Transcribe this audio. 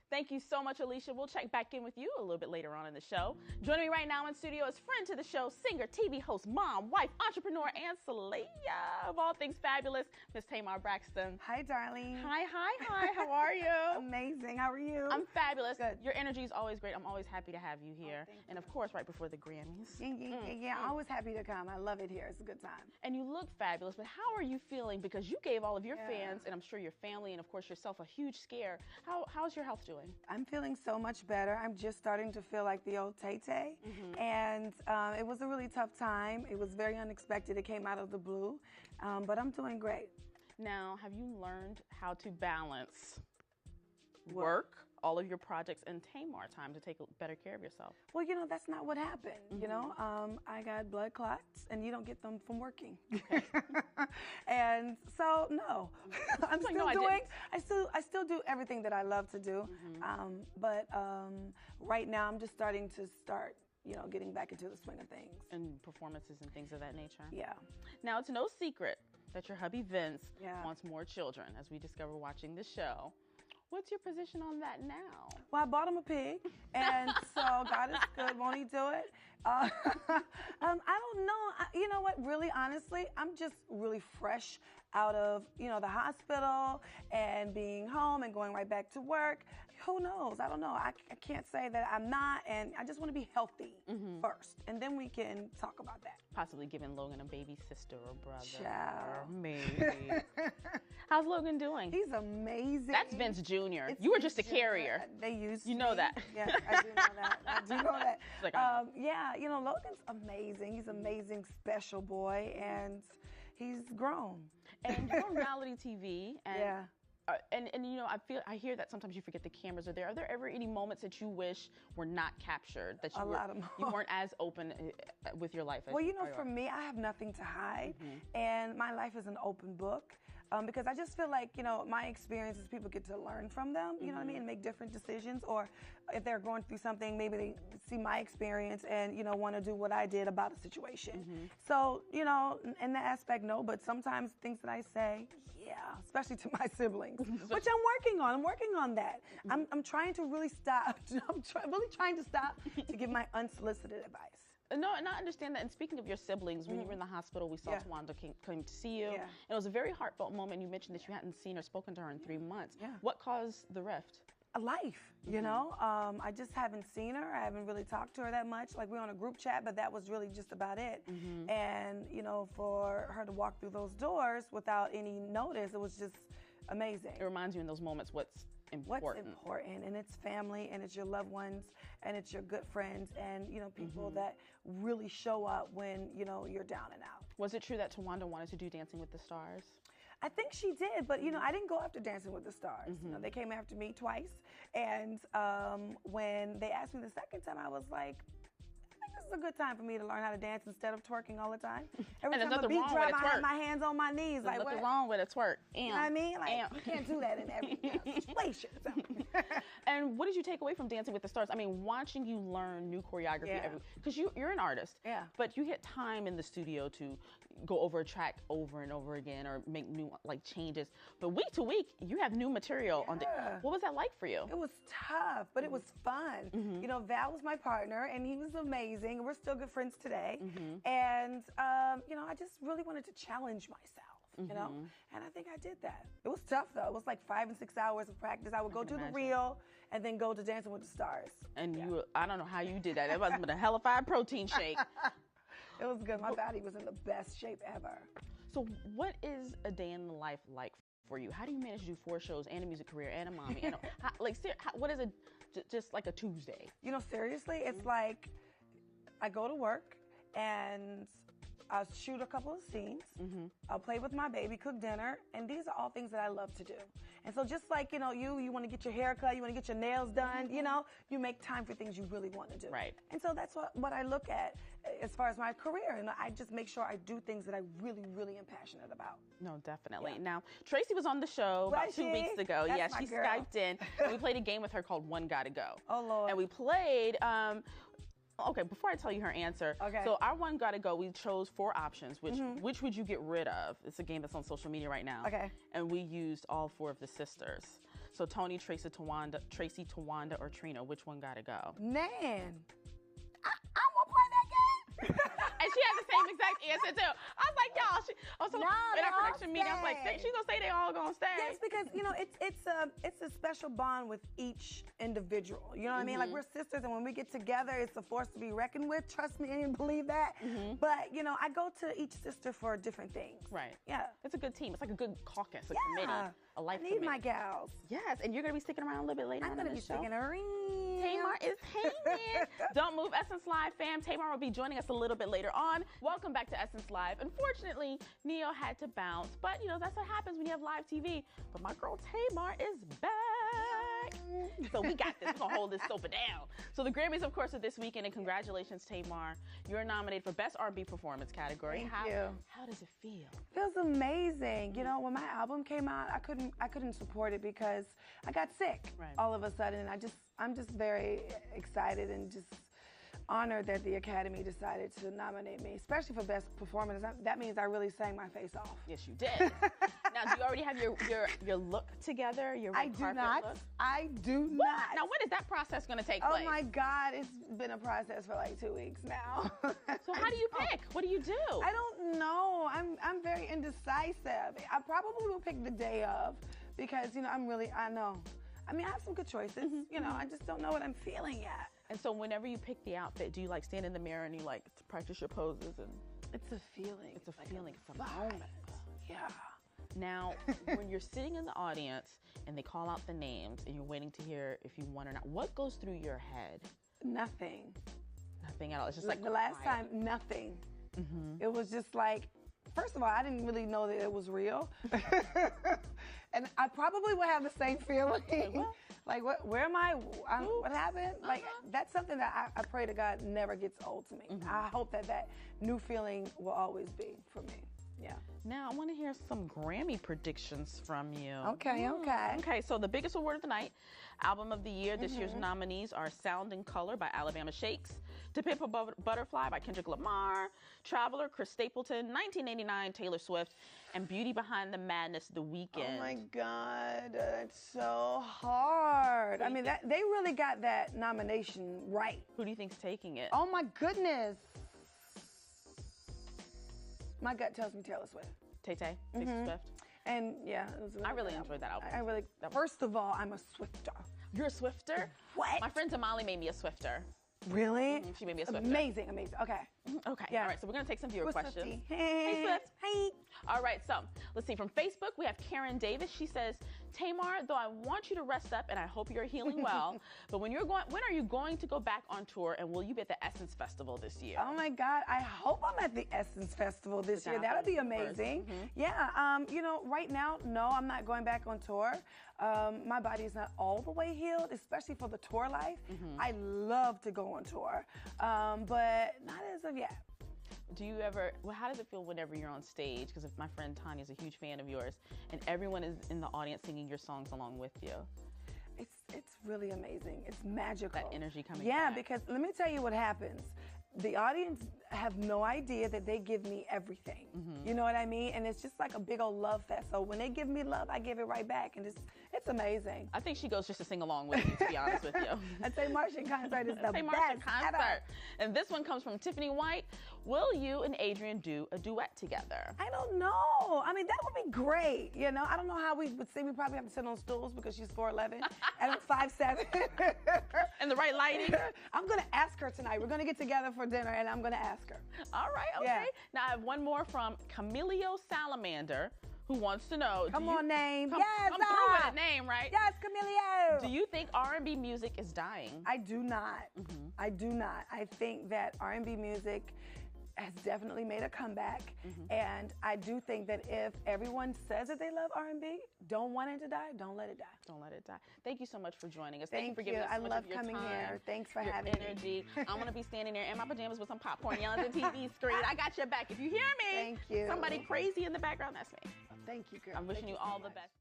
Thank you so much, Alicia. We'll check back in with you a little bit later on in the show. Joining me right now in studio is friend to the show, singer, TV host, mom, wife, entrepreneur, and Saleya of all things fabulous, Miss Tamar Braxton. Hi, darling. Hi. How are you? Amazing. How are you? I'm fabulous. Good. Your energy is always great. I'm always happy to have you here. thank And of course, right before the Grammys. Yeah. I'm always happy to come. I love it here. It's a good time. And you look fabulous, but how are you feeling? Because you gave all of your fans, and I'm sure your family, and of course yourself, a huge scare. How's your health doing? I'm feeling so much better. I'm just starting to feel like the old Tay-Tay. And it was a really tough time. It was very unexpected. It came out of the blue. But I'm doing great. Now, have you learned how to balance work, all of your projects, and Tamar time to take better care of yourself? Well, you know, that's not what happened. You know, I got blood clots, and you don't get them from working. Okay. And so, no, I'm still doing. I still do everything that I love to do. But right now, I'm just starting to getting back into the swing of things. And performances and things of that nature. Yeah. Now, it's no secret that your hubby Vince Yeah. wants more children, as we discover watching this show. What's your position on that now? Well, I bought him a pig, and so God is good. Won't he do it? I don't know. You know what? Really, honestly, I'm just really fresh out of, the hospital and being home and going right back to work. Who knows? I don't know. I can't say that I'm not, and I just want to be healthy first, and then we can talk about that. Possibly giving Logan a baby sister or brother. Child. Maybe. How's Logan doing? He's amazing. That's Vince Jr. You were just a carrier. They used You know me. that. Yeah, I do know that. I do know that. Like, I know. Yeah, Logan's amazing. He's an amazing, special boy, and he's grown. And you're on reality TV. And, Yeah. And I hear that sometimes you forget the cameras are there. Are there ever any moments that you wish were not captured? That you weren't as open with your life as for me, I have nothing to hide, and my life is an open book. Because I just feel like, my experiences, people get to learn from them, you know what I mean, and make different decisions. Or if they're going through something, maybe they see my experience and, want to do what I did about a situation. So, in that aspect, no, but sometimes things that I say, yeah, especially to my siblings, which I'm working on. I'm working on that. I'm trying to really stop. I'm really trying to stop to give my unsolicited advice. No, and I understand that. And speaking of your siblings, when you were in the hospital, we saw Tawanda came to see you. Yeah. And it was a very heartfelt moment. You mentioned that you hadn't seen or spoken to her in 3 months. Yeah. What caused the rift? A life, I just haven't seen her. I haven't really talked to her that much. Like, we're on a group chat, but that was really just about it. And, for her to walk through those doors without any notice, it was just amazing. It reminds you in those moments what's important. What's important, and it's family, and it's your loved ones, and it's your good friends, and people that really show up when you're down and out. Was it true that Tawanda wanted to do Dancing with the Stars? I think she did, but I didn't go after Dancing with the Stars. They came after me twice, and when they asked me the second time, I was like, this is a good time for me to learn how to dance instead of twerking all the time. Every time a beat drop, I have my hands on my knees. There's like, nothing wrong with a twerk. You know what I mean? Like, you can't do that in every situation. And what did you take away from Dancing with the Stars? I mean, watching you learn new choreography, because you're an artist. Yeah. But you get time in the studio to go over a track over and over again or make new changes. But week to week, you have new material on. What was that like for you? It was tough, but it was fun. Val was my partner, and he was amazing. We're still good friends today. And, I just really wanted to challenge myself, and I think I did that. It was tough, though. It was like 5 and 6 hours of practice. I would go do the reel and then go to Dancing with the Stars. And I don't know how you did that. It must have been a hellified protein shake. It was good. My body was in the best shape ever. So what is a day in the life like for you? How do you manage to do 4 shows and a music career and a mommy? What is it, just like a Tuesday? Seriously, it's like I go to work and I'll shoot a couple of scenes. I'll play with my baby, cook dinner, and these are all things that I love to do. And so just like, you want to get your hair cut, you want to get your nails done, you make time for things you really want to do. Right. And so that's what I look at as far as my career, and I just make sure I do things that I really, really am passionate about. No, definitely. Yeah. Now, Tracy was on the show about 2 weeks ago. That's she girl. Skyped in, and we played a game with her called One Gotta Go. Oh, Lord. And we played... Okay, before I tell you her answer, so our One Gotta Go, we chose 4 options. Which would you get rid of? It's a game that's on social media right now. Okay. And we used all 4 of the sisters. So Tony, Tracy, Tawanda, or Trina, which one gotta go? Man, I won't play that game. And she had the same exact answer too. I was like, y'all, in our production meeting, I was like, she's gonna say they all gonna stay. Yes, because it's a special bond with each individual. You know what I mean? Like, we're sisters, and when we get together, it's a force to be reckoned with. Trust me, I didn't believe that. But I go to each sister for different things. Right. Yeah. It's a good team. It's like a good caucus, a committee, a life I need committee. my gals. Yes, and you're gonna be sticking around a little bit later. I'm gonna be sticking around. Tamar is hanging. Don't move, Essence Live fam. Tamar will be joining us a little bit later on. Welcome back to Essence Live. Unfortunately, Neo had to bounce, but that's what happens when you have live TV. But my girl Tamar is back. So we got this. We're gonna hold this sofa down. So the Grammys, of course, are this weekend, and congratulations, Tamar. You're nominated for Best R&B Performance category. Thank you. How does it feel? Feels amazing. When my album came out, I couldn't support it because I got sick all of a sudden. And I'm just very excited and just honored that the Academy decided to nominate me, especially for Best Performance. That means I really sang my face off. Yes, you did. Now, do you already have your look together? Your red carpet look? I do not. Now, when is that process going to take place? Oh my God, it's been a process for like 2 weeks now. So how do you pick? What do you do? I don't know. I'm very indecisive. I probably will pick the day of because I know. I mean, I have some good choices. I just don't know what I'm feeling yet. And so whenever you pick the outfit, do you stand in the mirror and you practice your poses? And it's a feeling. It's a feeling. It's a moment. Yeah. Now, when you're sitting in the audience and they call out the names and you're waiting to hear if you won or not, what goes through your head? Nothing. Nothing at all. It's just like the last time, nothing. It was just like, first of all, I didn't really know that it was real. And I probably would have the same feeling. Like, where am I? What happened? Like, that's something that I pray to God never gets old to me. I hope that new feeling will always be for me. Yeah. Now, I want to hear some Grammy predictions from you. Okay. Okay, so the biggest award of the night, Album of the Year. This year's nominees are Sound and Color by Alabama Shakes, To Pimp a Butterfly by Kendrick Lamar, Traveler, Chris Stapleton, 1989, Taylor Swift, and Beauty Behind the Madness, The Weeknd. Oh my God, it's so hard. I mean, they really got that nomination right. Who do you think's taking it? Oh my goodness. My gut tells me Taylor Swift. Tay-Tay, Swift. And yeah, it was I really enjoyed that album. First of all, I'm a Swifter. You're a Swifter? What? My friend Tamale made me a Swifter. Really? She made me a Swifter. Amazing. Okay. Okay. Yeah. All right, so we're going to take some viewer questions. Swiftie. Hey, Swift. Hey. All right, so let's see. From Facebook, we have Karen Davis. She says, Tamar, though I want you to rest up and I hope you're healing well, but when are you going to go back on tour, and will you be at the Essence Festival this year? Oh my God, I hope I'm at the Essence Festival this year. That'll be amazing. Yeah, right now, no, I'm not going back on tour. My body is not all the way healed, especially for the tour life. I love to go on tour, but not as of yet. Do you ever, how does it feel whenever you're on stage? Because my friend Tanya's a huge fan of yours, and everyone is in the audience singing your songs along with you. It's really amazing. It's magical. That energy coming back. Yeah, because let me tell you what happens. The audience have no idea that they give me everything. You know what I mean? And it's just like a big old love fest. So when they give me love, I give it right back. And it's amazing. I think she goes just to sing along with you, to be honest with you. I'd say Martian concert is the best concert. ever. And this one comes from Tiffany White. Will you and Adrian do a duet together? I don't know. I mean, that would be great. I don't know how we would sing. We probably have to sit on stools because she's 4'11" and I'm 5'7". And the right lighting. I'm going to ask her tonight. We're going to get together for dinner, and I'm going to ask her. All right, okay. Yeah. Now I have one more from Camilio Salamander, who wants to know. Come on, name. Come through with a name, right? Yes, Camilio. Do you think R&B music is dying? I do not. I do not. I think that R&B music has definitely made a comeback, and I do think that if everyone says that they love R&B, don't want it to die, don't let it die. Don't let it die. Thank you so much for joining us. Thank you for giving us so much of your time. I love coming here. Thanks for your having energy. I'm going to be standing there in my pajamas with some popcorn yelling at the TV screen. I got your back. If you hear me, thank you. Somebody crazy in the background, that's me. Thank you, girl. I'm wishing you all the best.